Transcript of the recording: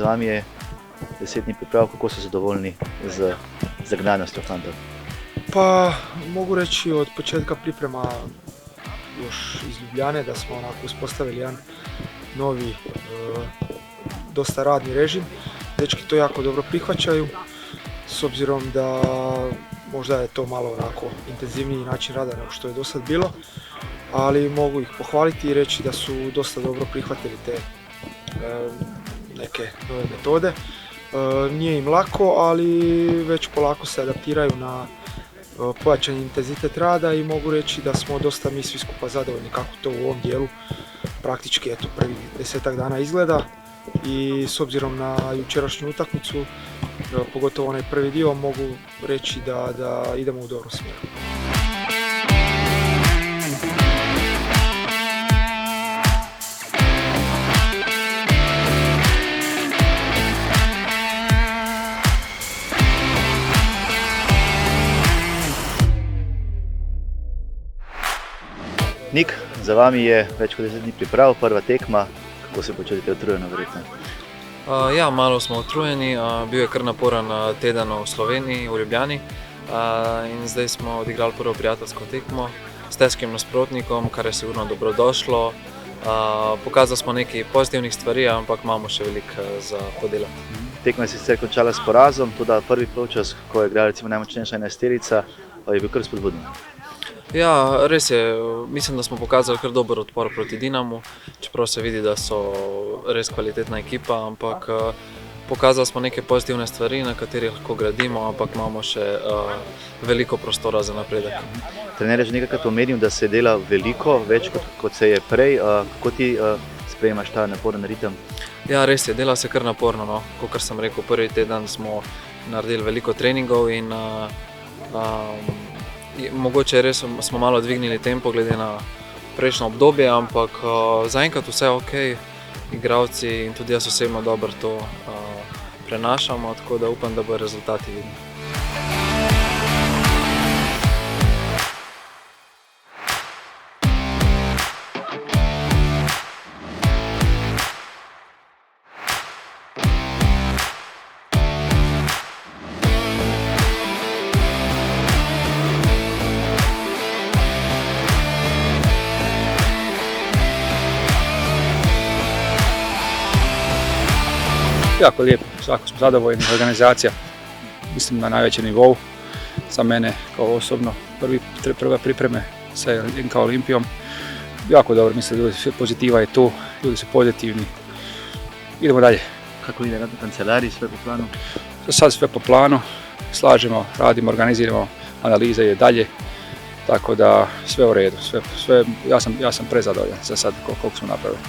vami je 10 dni priprav, kako ste zadovoljni z zagnanostjo fantov? Pa mogu reći od početka priprema još iz Ljubljane da smo onako uspostavili jedan novi, dosta radni režim. Dečki to jako dobro prihvaćaju, s obzirom da možda je to malo onako intenzivniji način rada nego što je do sad bilo, ali mogu ih pohvaliti i reći da su dosta dobro prihvatili te neke nove metode. Nije im lako, ali već polako se adaptiraju na pojačani intenzitet rada i mogu reći da smo dosta mi svi skupa zadovoljni kako to u ovom dijelu praktički prvih 10-ak dana izgleda. I s obzirom na jučerašnju utakmicu, pogotovo onaj prvi dio, mogu reći da idemo u dobrom smjeru. Nik, za vami je več kot 10 dni priprav, prva tekma. Kako se počutite utrujeno verjetno? Ja, malo smo utrujeni, bil je kar naporen teden v Sloveniji, v Ljubljani. In zdaj smo odigrali prvo prijateljsko tekmo s težkim nasprotnikom, kar je sigurno dobrodošlo. Pokazali smo nekaj pozitivnih stvari, ampak imamo še veliko za podelati. Tekma je sicer končala s porazom, tudi prvi polčas, ko je igrala recimo najmočnejša enajsterica, je bil kar spodbuden. Ja, res je. Mislim, da smo pokazali kar dober odpor proti Dinamu, čeprav se vidi, da so res kvalitetna ekipa, ampak pokazali smo neke pozitivne stvari, na katerih lahko gradimo, ampak imamo še veliko prostora za napredek. Trener je že nekajkrat omenil, da se dela veliko, več kot se je prej. Kako ti sprejemaš ta naporen ritem? Ja, res je, dela se kar naporno, no. Kakor sem rekel, prvi teden smo naredili veliko treningov in mogoče res smo malo dvignili tempo glede na prejšnjo obdobje, ampak zaenkrat vse je ok, igralci in tudi jaz osebno dobro to prenašamo, tako da upam, da bodo rezultati vidni. Jako lijepo, svako smo zadovoljni, organizacija mislim na najvećem nivou. Za mene kao osobno prva pripreme sa kao Olimpijom. Jako dobro, mislim da sve pozitiva je tu, ljudi su pozitivni. Idemo dalje. Kako ide rad u kancelariji, sve po planu? Sad sve po planu, slažemo, radimo, organiziramo, analiza je dalje. Tako da sve u redu, ja sam prezadovoljan za sad koliko smo napravili.